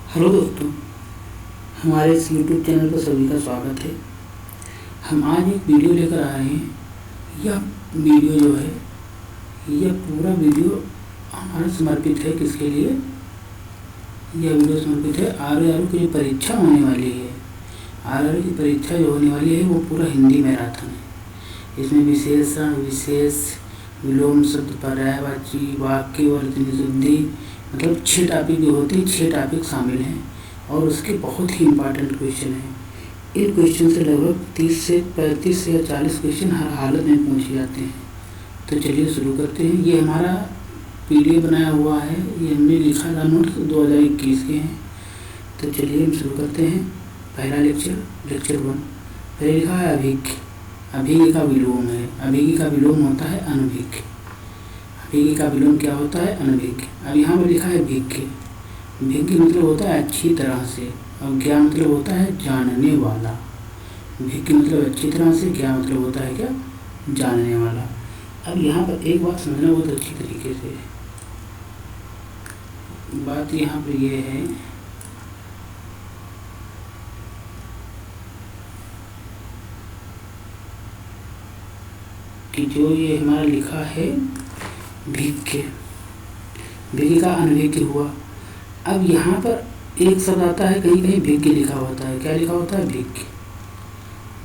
Hello दोस्तों, हमारे इस यूट्यूब चैनल पर सभी का स्वागत है। हम आज एक वीडियो लेकर आए हैं। यह वीडियो जो है, यह पूरा वीडियो हमारा समर्पित है किसके लिए? यह वीडियो समर्पित है RRR की जो परीक्षा होने वाली है। RRR की परीक्षा जो होने वाली है वो पूरा हिंदी मैराथन है। इसमें विशेषण, विशेष, विलोम शब्द, पर्यायवाची, वाक्य, वर्तनी शुद्धि, मतलब 6 टॉपिक जो होते हैं, 6 टॉपिक शामिल हैं और उसके बहुत ही इम्पॉर्टेंट क्वेश्चन हैं। इन क्वेश्चन से लगभग 30 से 35 या 40 क्वेश्चन हर हालत में पूछे जाते हैं। तो चलिए शुरू करते हैं। ये हमारा PDF बनाया हुआ है, ये हमने लिखा था, नोट्स 2021 के हैं। तो चलिए हम शुरू करते हैं। पहला लेक्चर 1। पहले लिखा है अभिज्ञ। अभिज्ञ का विलोम है। अभिज्ञ का विलोम होता है अनभिज्ञ। अभिज्ञ का विलोम क्या होता है? अनभिज्ञ। अब यहाँ पर लिखा है भिज्ञ। भिज्ञ मतलब होता है अच्छी तरह से, और ज्ञ मतलब होता है जानने वाला। भिज्ञ मतलब अच्छी तरह से, ज्ञ मतलब होता है क्या? जानने वाला। अब यहाँ पर एक बात समझना बहुत अच्छी तरीके से। बात यहाँ पर ये है कि जो ये हमारा लिखा है भिज्ञ, भिज्ञ का अनभिज्ञ हुआ। अब यहाँ पर एक शब्द आता है, कहीं कहीं भिज्ञ लिखा होता है। क्या लिखा होता है? भिज्ञ।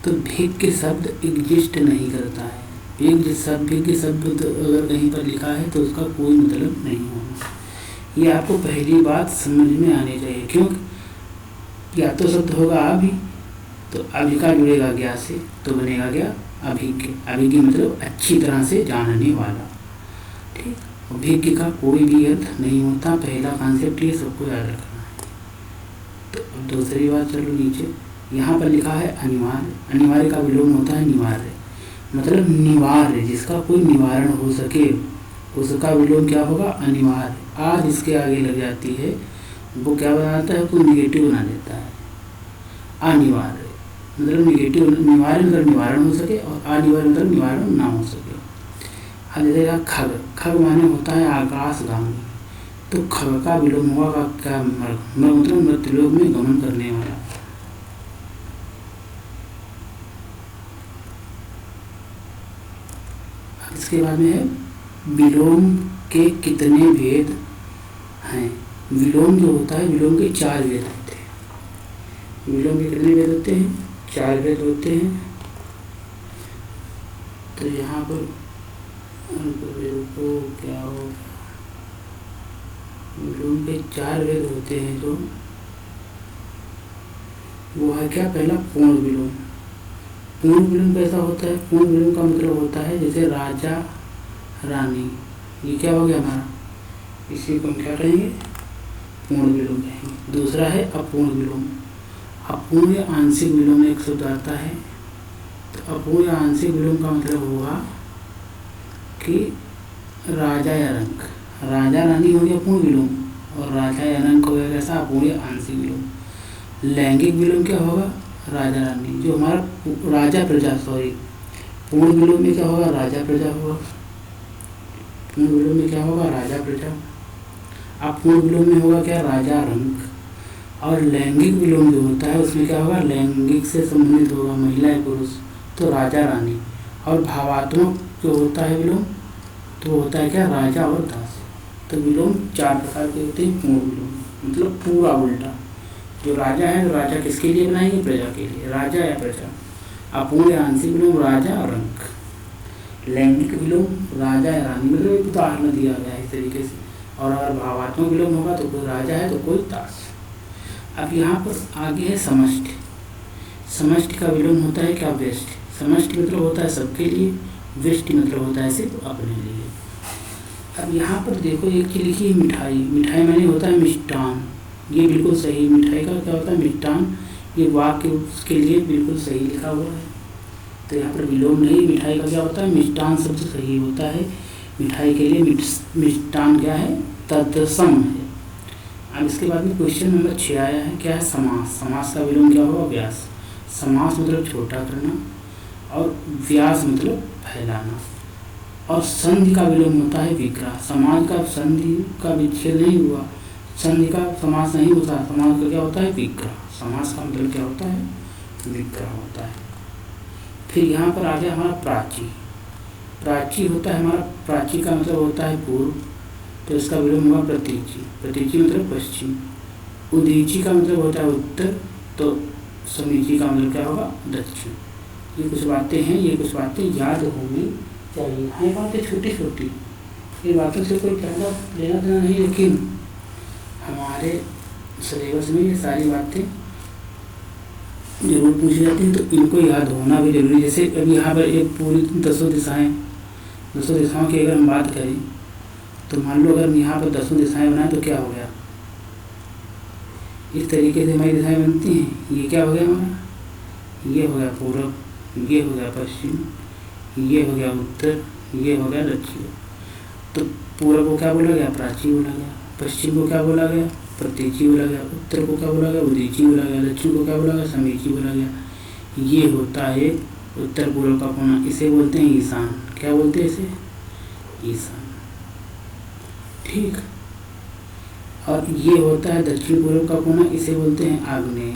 तो भिज्ञ शब्द एग्जिस्ट नहीं करता है। भिज्ञ शब्द अगर कहीं पर लिखा है तो उसका कोई मतलब नहीं होगा। ये आपको पहली बात समझ में आनी चाहिए। क्यों? या तो शब्द होगा अभि, तो अभि का जुड़ेगा ज्ञ से, तो बनेगा क्या? अभिज्ञ। अभिज्ञ मतलब अच्छी तरह से जानने वाला। ठीक। भिज्ञ का कोई भी अर्थ नहीं होता। पहला कॉन्सेप्ट ये सबको याद रखना है। तो अब दूसरी बात, चलो नीचे। यहाँ पर लिखा है अनिवार्य। अनिवार्य का विलोम होता है निवार्य, मतलब निवार्य, जिसका कोई निवारण हो सके उसका विलोम क्या होगा? अनिवार्य। आज इसके आगे लग जाती है, वो क्या बनाता है? कोई निगेटिव बना देता है। अनिवार्य मतलब निगेटिव, निवार्य मतलब निवारण हो सके, और अनिवार्य मतलब निवारण ना हो सके। अब जैसे खग। खग माने होता है आकाशगामी। तो खग का विलोम होगा क्या? मृग। मृग मतलब मृत्युलोक में गमन करने वाला। इसके बाद में है विलोम के कितने भेद हैं। विलोम जो होता है, विलोम के 4 भेद होते हैं। विलोम के कितने भेद होते हैं? 4 भेद होते हैं। तो यहाँ पर को क्या हो, विलोम के 4 भेद होते हैं। जो वो है क्या? पहला पूर्ण विलोम। पूर्ण विलोम कैसा होता है? पूर्ण विलोम का मतलब होता है जैसे राजा, रानी, ये क्या हो गया हमारा? इसी को हम क्या कहेंगे? पूर्ण विलोम कहेंगे। दूसरा है अपूर्ण विलोम। अपूर्ण या आंशिक विलोम में एक शब्द आता है। तो अपूर्ण या आंशिक विलोम का मतलब होगा कि राजा या रंक। राजा रानी हो गया पूर्ण विलोम, और राजा या रंक हो गया कैसा? अपूर्ण या आंशिक विलोम। लैंगिक विलोम क्या होगा? राजा रानी, जो हमारा राजा प्रजा, सॉरी, पूर्ण विलोम में क्या होगा? राजा प्रजा होगा। पूर्ण विलोम में क्या होगा? राजा प्रजा। अपूर्ण विलोम में होगा क्या? राजा रंक। और लैंगिक विलोम जो होता है उसमें क्या होगा? लैंगिक से संबंधित होगा, महिला या पुरुष, तो राजा रानी। और भावात्मक जो होता है विलोम, तो होता है क्या? राजा और दास। तो विलोम 4 प्रकार के होते हैं। पूर्ण विलोम मतलब पूरा उल्टा। जो राजा है, तो राजा किसके लिए बनाएंगे? प्रजा के लिए, राजा या प्रजा। अपूर्ण या आंशिक विलोम राजा और रंक। लैंगिक विलोम राजा या रानी, मतलब एक उदाहरण दिया गया है इस तरीके से। और अगर भावात्मक विलोम होगा तो कोई राजा है तो कोई दास। अब यहाँ पर आगे है समष्टि। समष्टि का विलोम होता है क्या? व्यष्टि। समष्टि मतलब होता है सबके लिए, व्यष्टि मतलब होता है सिर्फ अपने लिए। अब यहाँ पर देखो एक चीज लिखी है मिठाई। मिठाई माने होता है मिष्टान। ये बिल्कुल सही। मिठाई का क्या होता है? मिष्टान। ये वाक्य उसके लिए बिल्कुल सही लिखा हुआ है। तो यहाँ पर विलोम नहीं। मिठाई का क्या होता है? मिष्टान शब्द सही होता है। मिठाई के लिए मिष्टान क्या है? तत्सम है। अब इसके बाद में क्वेश्चन नंबर 6 आया है। क्या है? समास। समास का विलोम क्या होगा? व्यास। समास मतलब छोटा करना, और व्यास मतलब फैलाना। और संधि का विलोम होता है विग्रह। समाज का संधि का विच्छेद नहीं हुआ, संधि का समास नहीं होता, समास का क्या होता है? विग्रह। समास का मतलब क्या होता है? विग्रह होता है। फिर यहाँ पर आ गया हमारा प्राची। प्राची होता है हमारा, प्राची का मतलब होता है पूर्व, तो इसका विलोम हुआ प्रतीची। प्रतीची मतलब पश्चिम। उदीची का मतलब होता है उत्तर, तो समीची का मतलब क्या होगा? दक्षिण। ये कुछ बातें हैं, ये कुछ बातें याद होनी चाहिए। हाँ, ये बातें छोटी छोटी, ये बातों से कोई फ़ायदा लेना देना नहीं, लेकिन हमारे सिलेबस में ये सारी बातें जरूर पूछी जाती हैं, तो इनको याद होना भी जरूरी है। जैसे अब यहाँ पर एक पूरी 10 दिशाएं, 10 दिशाओं की अगर हम बात करें, तो मान लो अगर यहाँ पर 10 दिशाएं बनाएं तो क्या हो गया? इस तरीके से हमारी दिशाएं बनती हैं। ये क्या हो गया हमारा? ये हो गया पूर्व, ये हो गया पश्चिम, ये हो गया उत्तर, ये हो गया दक्षिण। तो पूर्व को क्या बोला गया? प्राची बोला गया। पश्चिम को क्या बोला गया? प्रतीची बोला गया। उत्तर को क्या बोला गया? उदीची बोला गया। दक्षिण को क्या बोला गया? समीची बोला गया। ये होता है उत्तर पूर्व का कोना, इसे बोलते हैं ईशान। क्या बोलते हैं इसे? ईशान। ठीक। और ये होता है दक्षिण पूर्व का कोना, इसे बोलते हैं आग्नेय।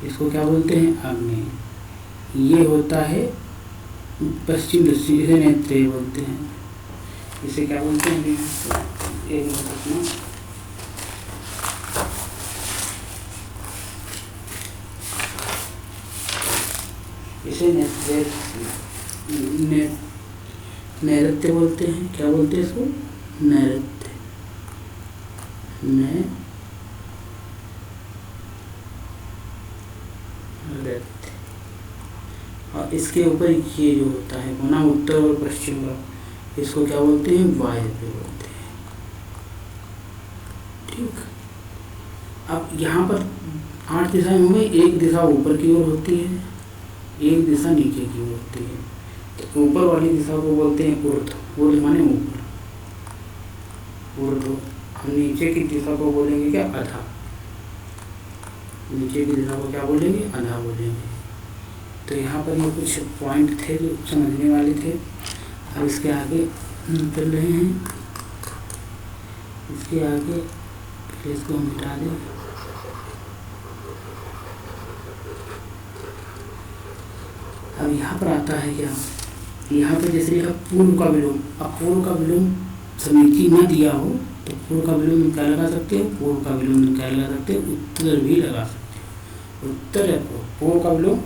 इसको क्या बोलते हैं? आग्नेय। ये होता है पश्चिम दक्षिण, इसे नेत्रेय बोलते हैं। इसे क्या बोलते हैं? एक मिनट रखना। इसे नैऋत्य बोलते हैं। क्या बोलते हैं इसको? नैऋत्य। और इसके ऊपर ये जो होता है कोना उत्तर और पश्चिम का, इसको क्या बोलते हैं? वायव्य बोलते हैं। ठीक। अब यहाँ पर 8 दिशाएं हो गई। एक दिशा ऊपर की ओर होती है, एक दिशा नीचे की ओर होती है। तो ऊपर वाली दिशा को बोलते हैं ऊर्ध्व। ऊर्ध्व माने ऊपर, ऊर्ध्व। हम नीचे की दिशा को बोलेंगे क्या? अधा। नीचे की दिशा को क्या बोलेंगे? अधा बोलेंगे। तो यहाँ पर ये कुछ पॉइंट थे जो समझने वाले थे। अब इसके आगे चल रहे हैं। इसके आगे फिर इसको हम मिटा दें। अब यहाँ पर आता है क्या? यहाँ पर जैसे लिखा पूर्व का विलोम। अब पूर्व का विलोम समीची न दिया हो तो पूर्व का विलोम क्या लगा सकते हो? पूर्व का विलोम क्या लगा सकते हो? उत्तर भी लगा सकते हो। उत्तर है पूर्व का विलोम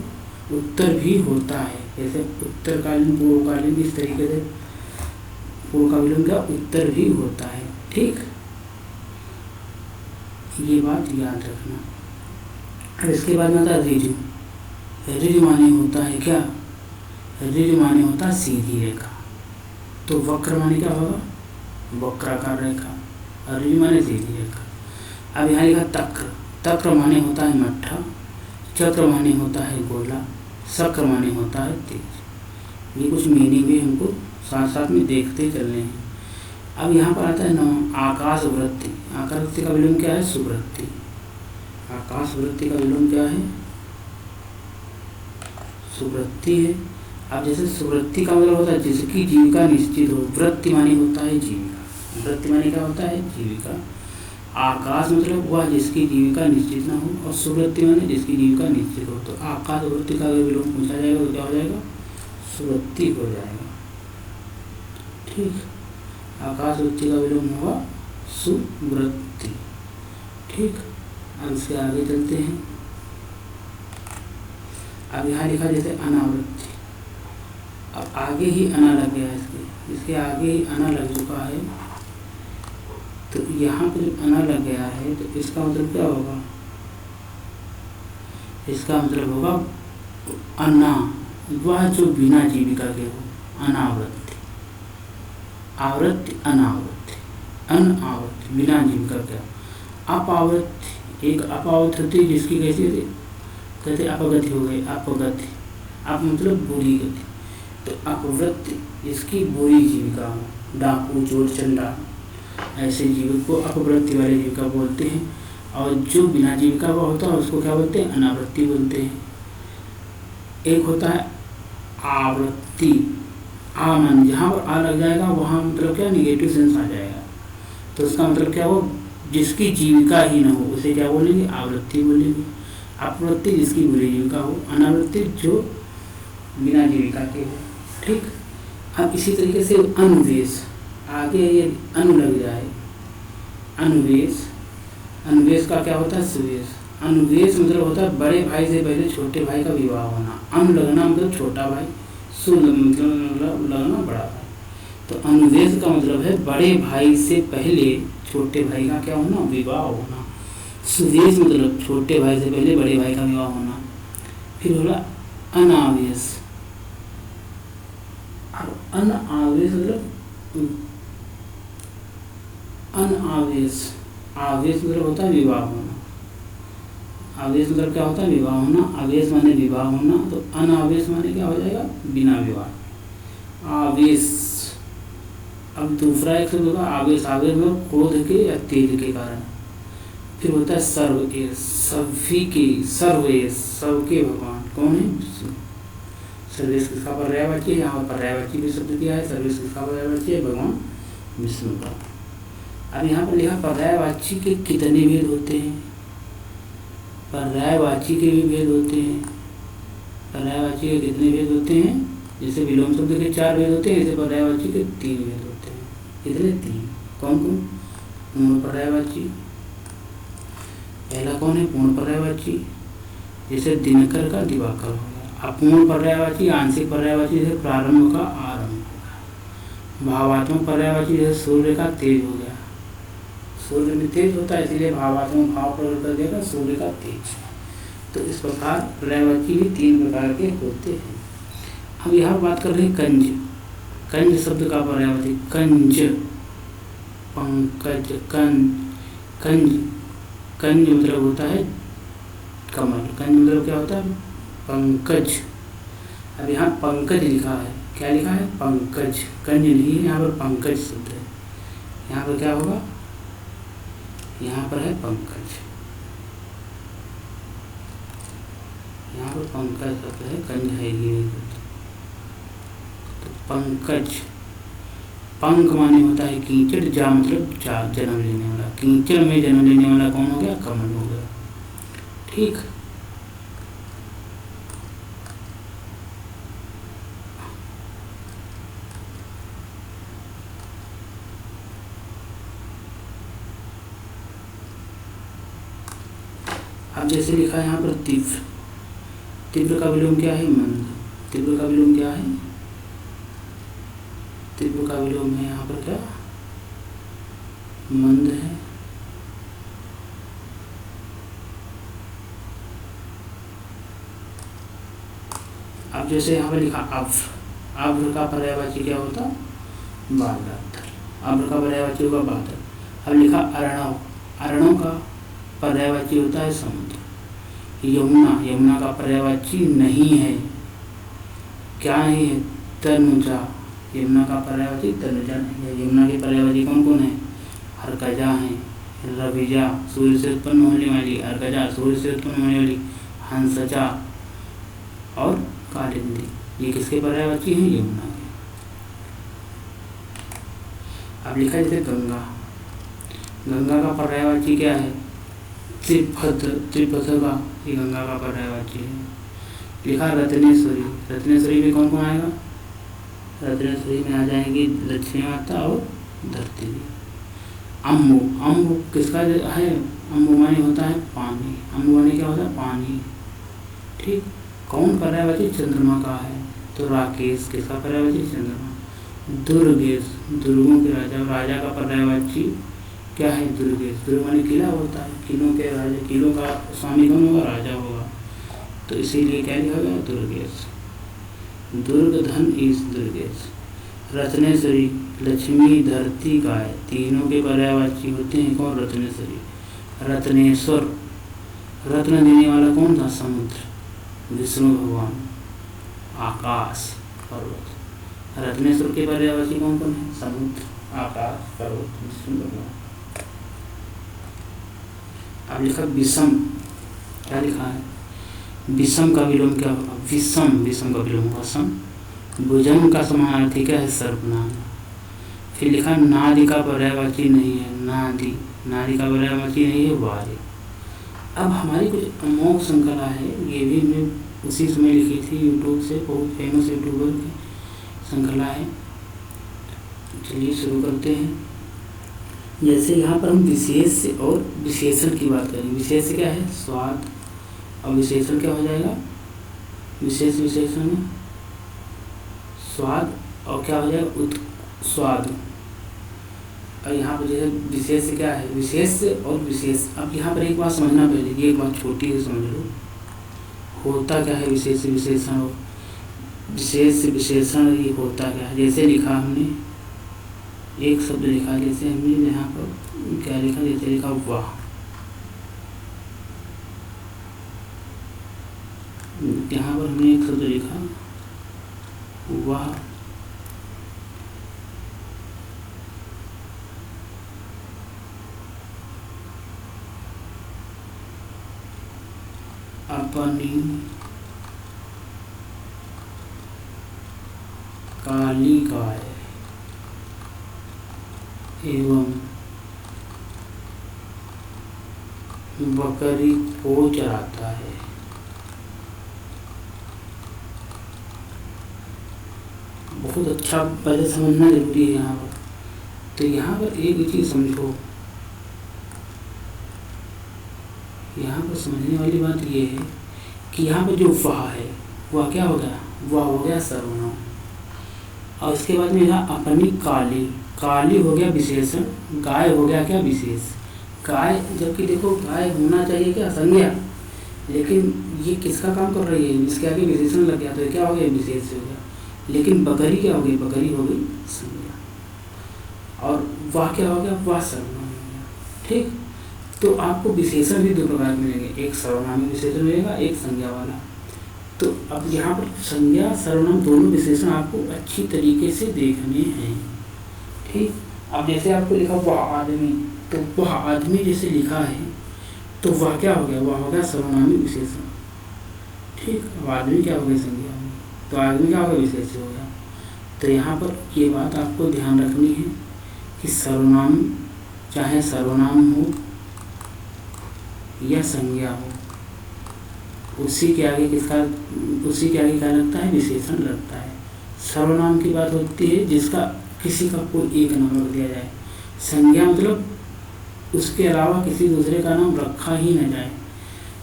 उत्तर भी होता है। जैसे उत्तरकालीन पूर्वकालीन, इस तरीके से पूर्व का विलोम क्या? उत्तर भी होता है। ठीक, ये बात याद रखना। अब इसके बाद में आता है ऋजु। ऋजु माने होता है क्या? ऋजु माने होता है सीधी रेखा। तो वक्र माने क्या होगा? वक्राकार रेखा। और ऋजु माने सीधी रेखा। अब यहाँ लिखा तक्र। तक्र माने होता है मट्ठा। चक्र माने होता है गोला। शक्र माने होता है तेज। ये कुछ मीनिंग भी हमको साथ साथ में देखते चलने हैं। अब यहाँ पर आता है 9 आकाश वृत्ति। आकाश वृत्ति का विलोम क्या है? सुवृत्ति। आकाश वृत्ति का विलोम क्या है? सुवृत्ति है। अब जैसे सुवृत्ति का मतलब होता है जिसकी जीविका निश्चित हो। वृत्ति माने होता है जीविका। वृत्ति माने क्या होता है? जीविका। आकाश मतलब वह जिसकी जीविका निश्चित ना हो, और सुवृत्ति माने जिसकी जीविका निश्चित हो। तो आकाश वृत्ति का अगर विलोम पूछा जाएगा तो क्या हो जाएगा? सुवृत्ति हो जाएगा। ठीक, आकाश वृत्ति का विलोम होगा सुवृत्ति। ठीक, अब इसके आगे चलते हैं। अब यहाँ लिखा जैसे अनावृत्ति। अब आगे ही अना लग गया है, इसके आगे ही अना लग चुका है। तो यहाँ पर जब अना लग गया है तो इसका मतलब क्या होगा? इसका मतलब होगा अन्ना, वह जो बिना जीविका के हो। अनावृत्ति, आवृत्ति, अनावृत्ति, अनावृत्ति, बिना जीविका के। अपावृत्ति, एक अपावृत्ति जिसकी कैसी थी? कहते अपगति हो गई। अपगति, अप मतलब बुरी गति। तो अपवृत्ति जिसकी बुरी जीविका हो। डाकू, चोर, चंडा, ऐसे जीविक को अपवृत्ति वाले जीविका बोलते हैं। और जो बिना जीविका का होता है उसको क्या बोलते हैं? अनावृत्ति बोलते हैं। एक होता है आवृत्ति। आ मन, जहाँ पर आ लग जाएगा वहाँ मतलब क्या? निगेटिव सेंस आ जाएगा। तो उसका मतलब क्या हो? जिसकी जीविका ही न हो उसे क्या बोलेंगे? आवृत्ति बोलेंगे। अपवृत्ति जिसकी बुरी जीविका हो, अनावृत्ति जो बिना जीविका के हो। ठीक। अब इसी तरीके से अनुवेश, आगे ये अनु लग जाए, अनुवेश, अनुवेश का क्या होता है? सुवेश। अनुवेश मतलब होता है बड़े भाई से पहले छोटे भाई का विवाह होना। अनु लगना मतलब छोटा भाई, सु मतलब लगना बड़ा भाई। तो अनुवेश का मतलब है बड़े भाई से पहले छोटे भाई का क्या होना? विवाह होना। सुवेश मतलब छोटे भाई से पहले बड़े भाई का विवाह होना। फिर बोला अनावेश। अब अनावेश मतलब अनावेश, आवेश मतलब होता है विवाह होना। आवेश मतलब क्या होता है? विवाह होना। आवेश माने विवाह होना, तो अनावेश माने क्या हो जाएगा? बिना विवाह। आवेश। अब दूसरा एक शब्द होगा आवेश। आवेश मतलब क्रोध के या तेज के कारण। फिर होता है सर्वेश, सभी के, सर्वेश, सबके भगवान कौन है? विष्णु। सर्वेश किसका पर्यायवाची है? यहाँ पर पर्यायवाची भी शब्द दिया है। सर्वेश किसका पर्यायवाची है? भगवान विष्णु का। अब यहाँ पर लिखा पर्यायवाची के कितने भेद होते हैं? पर्यायवाची के भी भेद होते हैं। पर्यायवाची के कितने भेद होते हैं? जैसे विलोम शब्द के 4 भेद होते हैं, ऐसे पर्यायवाची के 3 भेद होते हैं। कितने? 3। कौन कौन? पूर्ण पर्यायवाची। पहला कौन है? पूर्ण पर्यायवाची, जैसे दिनकर का दिवाकर हो गया। अपूर्ण पर्यायवाची, आंशिक पर्यायवाची, जैसे प्रारंभ का आरंभ हो गया। भावात्मक पर्यायवाची, जैसे सूर्य का तेज हो गया। सूर्य में तेज होता है, इसलिए भावात्मक भाव प्रकट कर देगा सूर्य का तेज। तो इस प्रकार पर्यायवाची भी 3 प्रकार के होते हैं। अब यहाँ बात कर रहे हैं कंज। कंज शब्द का पर्यायवाची कंज, पंकज, कंज। कंज मतलब होता है कमल। कंज मतलब क्या होता है? पंकज। अब यहाँ पंकज लिखा है, क्या लिखा है? पंकज। कंज नहीं है, यहाँ पर पंकज शब्द है। यहाँ पर क्या होगा? यहाँ पर है पंकज। यहाँ पर पंकज शब्द है, कंज है ही नहीं। तो पंकज। पंक माने होता है कीचड़, जा मतलब जन्म लेने वाला। कीचड़ में जन्म लेने वाला कौन हो गया? कमल हो गया। ठीक। अब जैसे लिखा है यहाँ पर तीव्र। तीव्र का विलोम क्या है? मंद। तीव्र का विलोम क्या है? तीव्र का विलोम है यहाँ पर क्या? मंद है। अब जैसे यहाँ पर लिखा अभ्र। अभ्र का पर्यायवाची क्या होता? बादल। अभ्र का पर्यायवाची होगा बादल। अब लिखा अर्णव। अर्णव का पर्यायवाची होता है समुद्र। यमुना। यमुना का पर्यायवाची नहीं है, क्या नहीं है? तनुजा। यमुना का पर्यायवाची तनुजा नहीं है। यमुना के पर्यायवाची कौन कौन है? अर्कजा है, रविजा सूर्य से उत्पन्न होने वाली, अर्कजा सूर्य से उत्पन्न होने वाली, हंसजा और कालिंदी। ये किसके पर्यायवाची हैं? यमुना के। अब लिखा जैसे गंगा। गंगा का पर्यायवाची क्या है? त्रिभद्र। त्रिभद्र का ये गंगा का पर्यायवाची है। लिखा रत्नेश्वरी। रत्नेश्वरी में कौन कौन आएगा? रत्नेश्वरी में आ जाएंगी लक्ष्मी माता और धरती। अम्बु। अम्बु किसका है? अम्बु माने होता है पानी। अम्बु माने क्या होता है? पानी। ठीक। कौन पर्यायवाची? चंद्रमा का है। तो राकेश किसका पर्यायवाची? चंद्रमा। दुर्गेश। दुर्गों के राजा। राजा का पर्यायवाची क्या है? दुर्गेश। दुर्ग माने किला होता है, किलों के राजा। किलों का स्वामी कौन होगा? राजा होगा। तो इसीलिए क्या लिखा गया? दुर्गेश। दुर्ग धन ईश दुर्गेश। रत्नेश्वरी। लक्ष्मी, धरती, गाय, तीनों के पर्यायवाची होते हैं कौन? रत्नेश्वरी। रत्नेश्वर। रत्न देने वाला कौन था? समुद्र, विष्णु भगवान। आकाश, पर्वत। रत्नेश्वर के पर्यायवाची कौन कौन है? समुद्र, आकाश, पर्वत, विष्णु भगवान। अब लिखा विषम। क्या लिखा है? विषम का विलोम क्या होगा? विषम। विषम का विलोम होगा सम। भुजंग का समानार्थी क्या है? सर्वनाम। फिर लिखा नादि का पर्यायवाची नहीं है। नादि। नारी का विलय मची नहीं है वारी। अब हमारी कुछ अमोघ श्रृंखला है, ये भी मैं उसी समय लिखी थी यूट्यूब से, बहुत फेमस यूट्यूबर की श्रृंखला है। चलिए शुरू करते हैं। जैसे यहाँ पर हम विशेष और विशेषण की बात करें। विशेष क्या है? स्वाद। और विशेषण क्या हो जाएगा? विशेष विशेषण में स्वाद और क्या हो जाएगा? स्वाद। और यहाँ पर जैसे विशेष क्या है? विशेष और विशेष। अब यहाँ पर एक बात समझना, पहले ये एक बात छोटी है समझ लो, होता क्या है विशेष विशेषण और विशेष विशेषण, ये होता क्या है? जैसे लिखा हमने एक शब्द लिखा, जैसे हमने यहाँ पर क्या लिखा? जैसे लिखा वाह। यहाँ पर हमने एक शब्द लिखा वाह। अपनी काली गाय एवं बकरी को चराता है। बहुत अच्छा पहले समझना जरूरी है यहाँ पर। तो यहाँ पर एक चीज समझो, यहाँ पर समझने वाली बात ये है कि यहाँ पर जो वाह है वह क्या हो गया? वाह हो गया सर्वनाम। और इसके बाद में यहाँ अपनी काली, काली हो गया विशेषण, गाय हो गया क्या? विशेष। गाय, जबकि देखो गाय होना चाहिए क्या? संज्ञा, लेकिन ये किसका काम कर रही है? इसके आगे विशेषण लग गया तो क्या हो गया? विशेष हो गया। लेकिन बकरी क्या हो गई? बकरी हो गई संज्ञा। और वाह क्या हो गया? वाह सर्वनाम हो गया। ठीक, तो आपको विशेषण भी दो प्रकार मिलेंगे, एक सर्वनामी विशेषण मिलेगा, एक संज्ञा वाला। तो अब यहाँ पर संज्ञा सर्वनाम दोनों विशेषण आपको अच्छी तरीके से देखने हैं। ठीक, अब जैसे आपको लिखा वह आदमी, तो वह आदमी जैसे लिखा है तो वह क्या हो गया? वह हो गया सर्वनामी विशेषण। ठीक, अब आदमी क्या हो गया? संज्ञा में, तो आदमी क्या हो गया? विशेष हो गया। तो यहाँ पर ये बात आपको ध्यान रखनी है कि सर्वनाम, चाहे सर्वनाम हो या संज्ञा हो, उसी के आगे क्या लगता है? विशेषण लगता है। सर्वनाम की बात होती है जिसका किसी का कोई एक नाम रख दिया जाए। संज्ञा मतलब उसके अलावा किसी दूसरे का नाम रखा ही न जाए।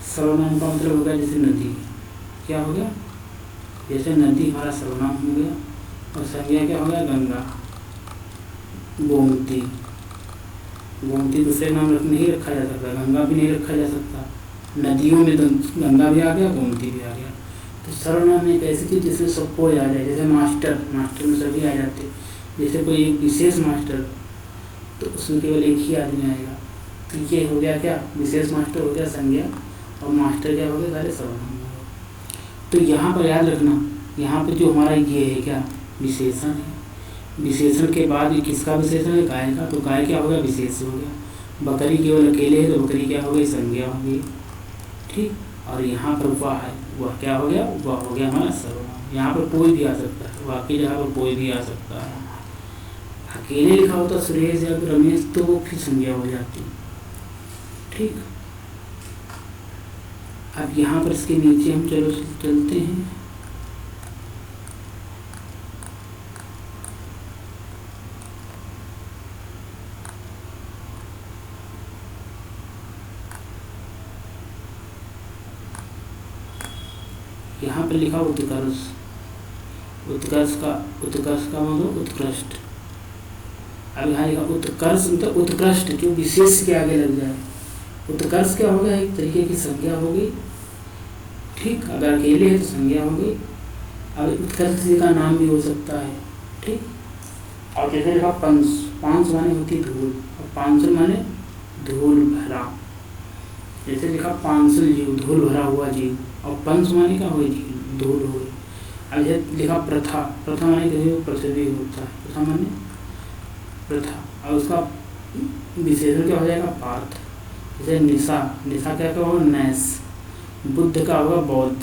सर्वनाम का मतलब हो गया जैसे नदी, क्या हो गया? जैसे नदी हमारा सर्वनाम हो गया। और संज्ञा क्या हो गया? गंगा, गोमती। गोमती दूसरे नाम नहीं रखा जा सकता, गंगा भी नहीं रखा जा सकता। नदियों में तो गंगा भी आ गया, गोमती भी आ गया। तो सर्वनाम एक ऐसी चीज़ जिसमें सब कोई आ जाए। जैसे मास्टर, मास्टर में सभी आ जाते। जैसे कोई एक विशेष मास्टर, तो उसमें केवल एक ही आदमी आएगा। तो ये हो गया क्या? विशेष मास्टर हो गया संज्ञा, और मास्टर क्या हो गया? सारे सर्वनाम हो गए। तो यहाँ पर याद रखना, यहाँ पर जो हमारा ये है क्या? विशेषण है। विशेषण के बाद ये किसका विशेषण है? गाय का। तो गाय क्या हो गया? विशेष हो गया। बकरी केवल अकेले है तो बकरी क्या हो गई? संज्ञा हो गई। ठीक, और यहाँ पर वह है, वह क्या हो गया? वह हो गया हमारा सर्वनाम। यहाँ पर कोई भी आ सकता है, वह की जगह पर कोई भी आ सकता है। अकेले लिखा होता सुरेश या रमेश तो वो फिर संज्ञा हो जाती। ठीक, अब यहाँ पर इसके नीचे हम चलते हैं। यहाँ पर लिखा उत्कर्ष। उत्कर्ष का मतलब उत्कृष्ट। अब यहाँ लिखा उत्कर्ष मतलब उत्कृष्ट, जो विशेष के आगे लग जाए। उत्कर्ष क्या होगा? एक तरीके की संज्ञा हो गई। ठीक, अगर अकेले है तो संज्ञा हो गई। अब उत्कर्ष जी का नाम भी हो सकता है। ठीक, और जैसे लिखा पंच, पांच माने होती धूल, और पांचल माने धूल भरा। जैसे लिखा पांचल जीव, धूल भरा हुआ जीव, और पंच माने क्या हुई? जीव, धूल हुई। अब जैसे लिखा प्रथा, प्रथा माने किसी को पृथ्वी होता है, प्रथा माने प्रथा। और उसका विशेषण क्या हो जाएगा? पार्थ। जैसे निशा, निशा क्या होगा? नैस। बुद्ध का होगा? बौद्ध।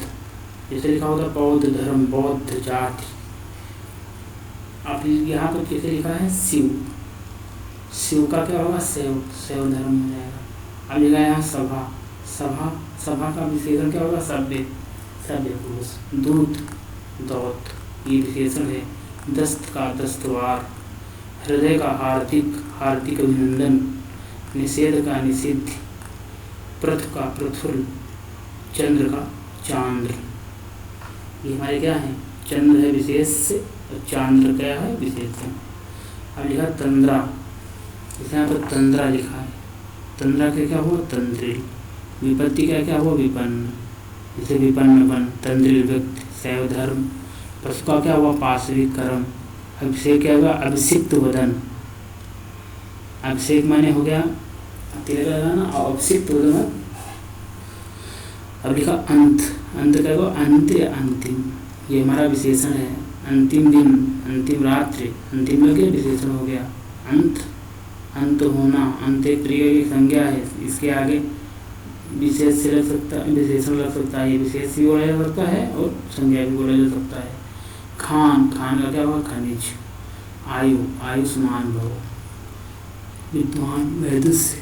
जैसे लिखा होता बौद्ध धर्म, बौद्ध जाति। अब यहाँ पर कैसे लिखा है? शिव। शिव का क्या होगा, शैव, शैव धर्म हो जाएगा। अब लिखा है यहाँ सभा, सभा, सभा का विशेषण क्या होगा, सभ्य, सभ्य पुरुष। दूत, दौत, ये विशेषण है। दस्त का दस्तवार, हृदय का हार्दिक, हार्दिक अभिनंदन। निषेध का निषिद्ध, प्रथ का प्रफुल्ल, चंद्र का चांद्र। ये हमारे क्या है, चंद्र है विशेष और चांद्र क्या है, विशेषण। अब लिखा तंद्रा, इसे यहाँ पर तंद्रा लिखा है। तंद्रा का क्या हुआ, तंत्रिल। विपत्ति का क्या हुआ, विपन्न, इसे विपन्न वन, तंत्रिल व्यक्ति, शैव धर्म। पशु का क्या हुआ, पाशविक कर्म। अभिषेक क्या हुआ, अभिषिक्त वदन। अभिषेक माने हो गया तिलक लगाना और अभिषिक्त वदन। अब लिखा अंत, अंत क्या हुआ, अंत या अंतिम, ये हमारा विशेषण है। अंतिम दिन, अंतिम रात्रि, अंतिम लग गया, विशेषण हो गया। अंत, अंत होना, अंत एक क्रिया की संज्ञा है, इसके आगे विशेष से लग सकता है, विशेषण लग सकता है। ये विशेष भी बोला जा सकता है और संज्ञा भी बोला जा सकता है। खान, खान का क्या हुआ, खनिज। आयु, आयुष्मान भव। विद्वान, वैदुष्य।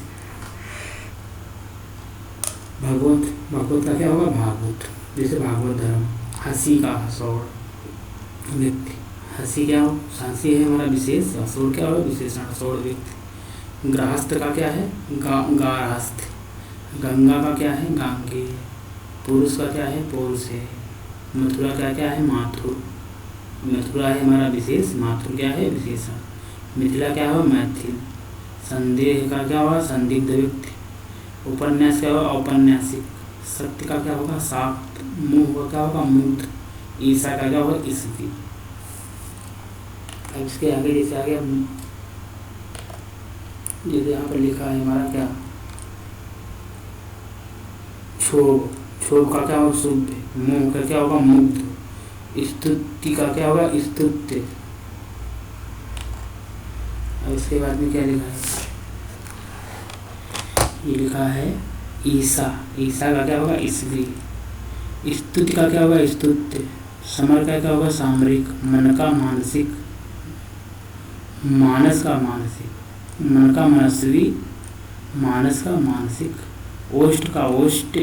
भगवत, भगवत का क्या होगा, भागवत, जैसे भागवत धर्म। हंसी का हसौड़, व्यक्ति। हंसी क्या हो, हंसी है हमारा विशेष, हसौड़ क्या होगा, विशेषण, हसौड़ व्यक्ति। गृहस्थ का क्या है, गारहस्थ। गंगा का क्या है, गांगे। पुरुष का क्या है, पौरुष है। मथुरा का क्या है, माथुर। मथुरा है हमारा विशेष, माथुर क्या है, विशेषण। मिथिला क्या हुआ, मैथिल। संदेह का क्या हुआ, संदिग्ध व्यक्ति। उपन्यास क्या होगा, औपन्यासिक। सत्य का क्या होगा, साक्त। मुंह का क्या होगा, मूत्र। ईसा का क्या होगा, ईसवी। अब इसके आगे जैसे आ गया, जैसे यहाँ पर लिखा है हमारा क्या, क्षोभ, क्षोभ का क्या होगा, शुद्ध। मुंह का क्या होगा, मुग्ध। स्तुति का क्या होगा, स्तुत्य। अब इसके बाद में क्या लिखा है, ये लिखा है ईसा, ईसा का क्या होगा, ईसवी। स्तुति का क्या होगा, स्तुत्य। समर का क्या होगा, सामरिक। मन का मानसिक, मानस का मानसिक। मन का मनस्वी, मानस का मानसिक। ओष्ठ का ओष्ट।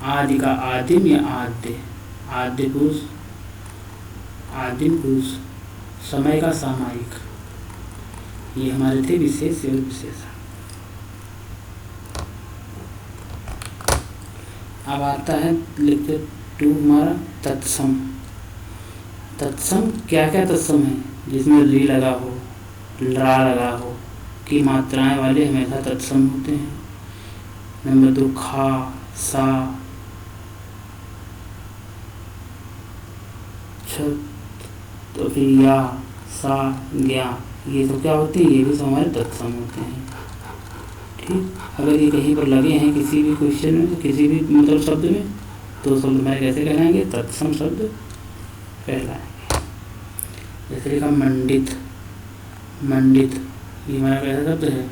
आदि का आदिम या आद्य, आद्य पुरुष, आदिम पुरुष। समय का सामयिक। ये हमारे थे विशेष और विशेषण। अब आता है लिखते 2 हमारा तत्सम। तत्सम क्या क्या तत्सम है, जिसमें री लगा हो, रा लगा हो की मात्राएं वाले हमेशा तत्सम होते हैं। नंबर 2 खा, सा, छ, तो फिर या, सा, ज्ञा, ये सब क्या होते हैं, ये भी सब हमारे तत्सम होते हैं। ठीक, अगर ये कहीं पर लगे हैं किसी भी क्वेश्चन में, किसी भी मतलब शब्द में, तो शब्द हमारे कैसे कहलाएंगे, तत्सम शब्द कहलाएंगे। जैसे लिखा मंडित, मंडित, ये हमारा कैसा शब्द है,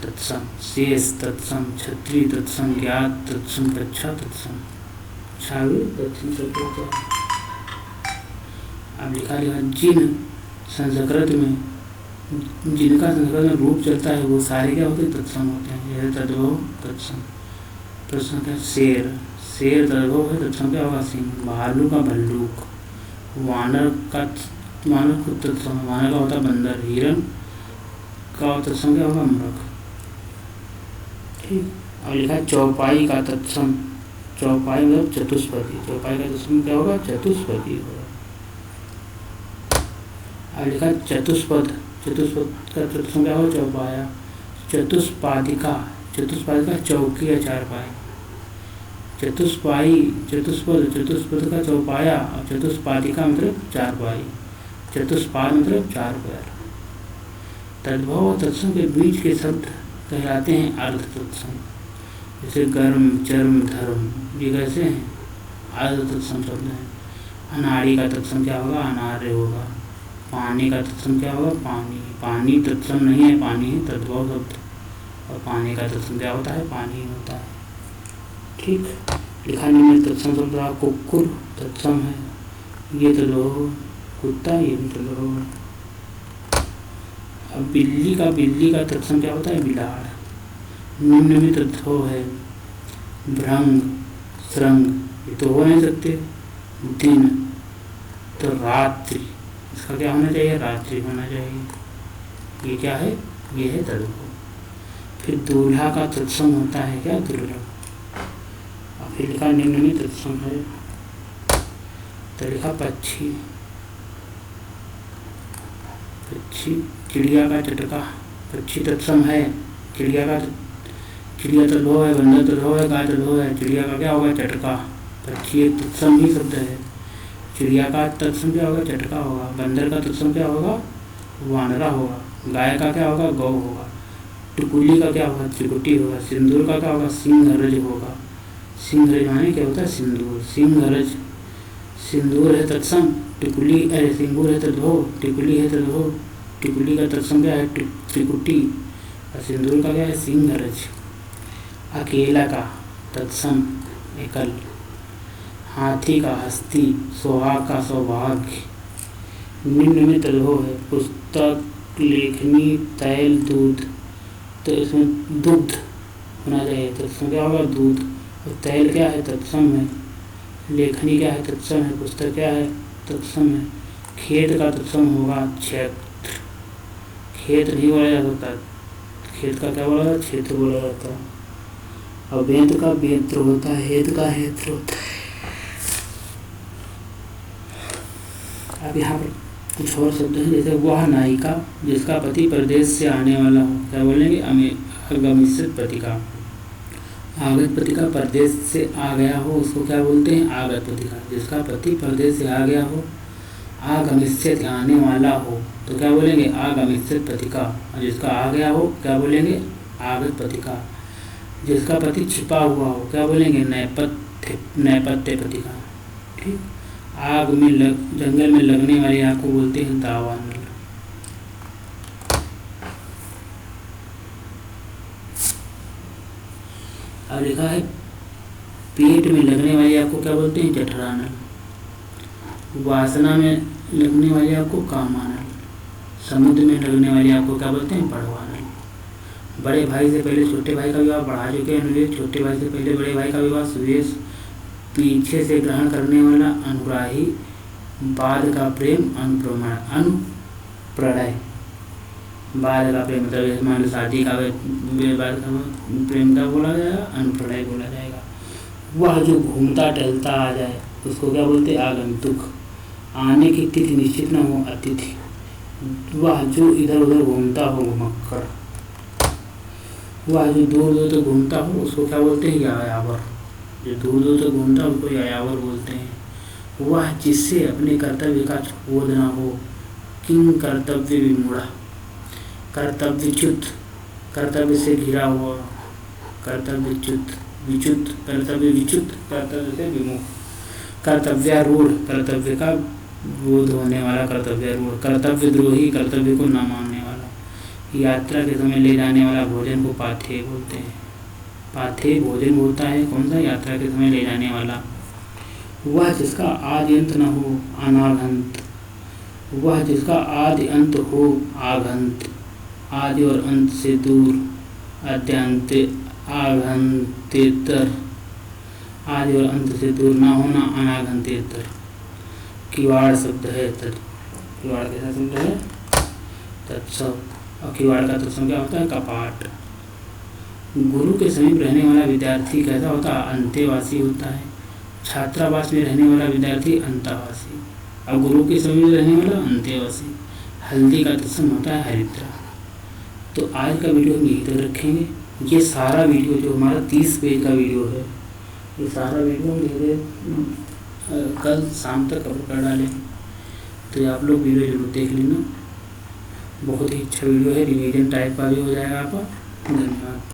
तत्सम। शेष तत्सम, क्षत्रिय तत्सम, ज्ञात तत्सम, कक्षा तत्सम, छावी तत्सम शब्द होता है। अब लिखा जिन, संस्कृत में जिनका संस्कृत में रूप चलता है वो सारे क्या होते हैं, तत्सम होते हैं। जैसे तद्भव तत्सम। तत्सम क्या, शेर, शेर तद्भव है, तत्सम क्या होगा, सिंह। भालू का भल्लूक। वानर का, वानर खुद तत्सम, वानर का होता है बंदर। हिरण का तत्सम क्या होगा, मूर्ख। ठीक, अब लिखा है चौपाई का तत्सम। चौपाई मतलब चतुष्पदी, चौपाई का तत्सम क्या होगा, चतुष्पदी होगा। अब लिखा चतुष्पद, चतुष्पद का तत्सम क्या होगा, चौपाया। चतुष्पादिका, चतुष्पादिका चौकी या चारपाई। चतुष्पाई, चतुष्पद, चतुष्पद का चौपाया और चतुष्पादिका मतलब चारपाई। चतुष्पाद मतलब चार पैर। तद्भव और तत्सम के बीच के शब्द कहलाते हैं अर्ध तत्सम। जैसे कर्म, चर्म, धर्म, ये कैसे हैं, अर्ध तत्सम शब्द हैं। अनाड़ी का तत्सम क्या होगा, अनार्य होगा। पानी का तत्सम क्या होगा, पानी। पानी तत्सम नहीं है, पानी है तद्भव शब्द, और पानी का तत्सम क्या होता है, पानी होता है। ठीक, लिखा निम्न तत्सम शब्द रहा। कुक्कुर तत्सम है, ये तद्भव। कुत्ता, ये भी तद्भव। अब बिल्ली का तत्सम क्या होता है? बिलाड़। निम्न में तत्व है भ्रंग, श्रृंग, ये तो हो नहीं सकते। दिन, तो रात्रि, इसका क्या होना चाहिए? रात्रि होना चाहिए। ये क्या है? ये है तद्भव। फिर दूल्हा का तत्सम होता है क्या? दुर्लभ। और फिर लिखा निम्न में तत्सम है, तो लिखा पक्षी। चिड़िया का चटका, पक्षी तत्सम है। चिड़िया तद्भव है, बंदर तद्भव है, गाय तद्भव है। चिड़िया का क्या होगा? चटका। पक्षी एक तत्सम ही शब्द है। चिड़िया का तत्सम क्या होगा? चटका होगा। बंदर का तत्सम क्या होगा? वानरा होगा। गाय का क्या होगा? गौ होगा। टुकुली का क्या होगा? त्रिकुटी होगा। सिंदूर का क्या होगा? सिंहरज होगा। सिंहरज माने क्या होता है? सिंदूर। सिंहरज, सिंदूर है तत्सम, टिकुली अरे सिंदूर है तद्भव, टिकुली है तद्भव। टिकुली का तत्सम क्या है? त्रिकुटी। और सिंदूर का क्या है? सिंहरज। अकेला का तत्सम एकल। हाथी का हस्ती, सुहाग का सौभाग्य। निम्न में तद्भव है पुस्तक, लेखनी, तैल, दूध, तो इसमें दुग्ध होना चाहिए। तत्सम क्या होगा? दूध। और तैल क्या है? तत्सम है। लेखनी क्या है? तत्सम है। पुस्तक क्या है? तत्सम है। खेत का तत्सम होगा क्षेत्र। खेत नहीं बोला जा सकता, खेत का क्या बोला जाता? क्षेत्र बोला जाता। और वेद का वेत्र होता है, हेत का हेत्र होता है। अब यहाँ पर कुछ और शब्द हैं, जैसे वह नायिका जिसका पति परदेश से आने वाला हो, क्या बोलेंगे? आगमिष्यत पतिका। आगत पतिका परदेश से आ गया हो उसको क्या बोलते हैं? आगत पतिका। जिसका पति परदेश से आ गया हो, आगमिष्यत आने वाला हो, तो क्या बोलेंगे? आगमिष्यत पतिका। और जिसका आ गया हो क्या बोलेंगे? आगत पतिका। जिसका पति छिपा हुआ हो क्या बोलेंगे? नैपथ्य पतिका। ठीक। आग में जंगल में लगने वाली आग को बोलते हैं दावानल। अब लिखा है पेट में लगने वाली आग को क्या बोलते हैं? जठरानल। वासना में लगने वाली आग को कामानल। समुद्र में लगने वाली आग को क्या बोलते हैं? बड़वानल। बड़े भाई से पहले छोटे भाई का विवाह बढ़ा चुके अनुवेश, छोटे भाई से पहले बड़े भाई का विवाह सुवेश, पीछे से ग्रहण करने वाला अनुग्राही, बाद का प्रेम अनुप्रणय। बाद का प्रेम मतलब मान लो शादी का बाद का प्रेम का बोला जाएगा, अनुप्रणय बोला जाएगा। वह जो घूमता टहलता आ जाए उसको क्या बोलते हैं? आगंतुक। आने की तिथि निश्चित न हो, अतिथि। वह जो इधर उधर घूमता हो, घुमक्कर। वह जो दूर दूर तक घूमता हो उसको क्या बोलते हैं? यायावर। जो दूर दूर तक घूमता है उसको यायावर बोलते हैं। वह जिससे अपने कर्तव्य का बोध न हो, किंग कर्तव्य विमूढ़। कर्तव्यच्युत, कर्तव्य से घिरा हुआ। कर्तव्यच्युत, विच्युत, कर्तव्य विच्युत, कर्तव्य से विमुख। कर्तव्यारूढ़, कर्तव्य का बोध होने वाला कर्तव्यारूढ़। कर्तव्यद्रोही, कर्तव्य को न मानने वाला। यात्रा के समय ले जाने वाला भोजन को पाथेय बोलते हैं। पाथेय भोजन होता है कौन सा? यात्रा के समय ले जाने वाला। वह जिसका आदि अंत न हो, अनागंत। वह जिसका आदि अंत हो, आगंत। आदि और अंत से दूर, अद्यंत, आगंतेतर। आदि और अंत से दूर ना होना, अनागंतेतर। किवाड़ शब्द है तत्। किवाड़ कैसा शब्द है? तत्सव। और किवाड़ का तत्सव क्या होता है? कपाट। गुरु के समीप रहने वाला विद्यार्थी कैसा होता है? अंतेवासी होता है। छात्रावास में रहने वाला विद्यार्थी अंतावासी। और गुरु के समीप रहने वाला अंतेवासी। हल्दी का तत्सम होता है हरिद्रा। तो आज का वीडियो हम यहीं तक रखेंगे। ये सारा वीडियो जो हमारा 30 पेज का वीडियो है, ये सारा वीडियो हम धीरे कल शाम तक अपलोड कर डालें। तो आप लोग वीडियो जरूर देख लेना। बहुत ही अच्छा वीडियो है, रिवीजन टाइप का भी हो जाएगा आपका। धन्यवाद।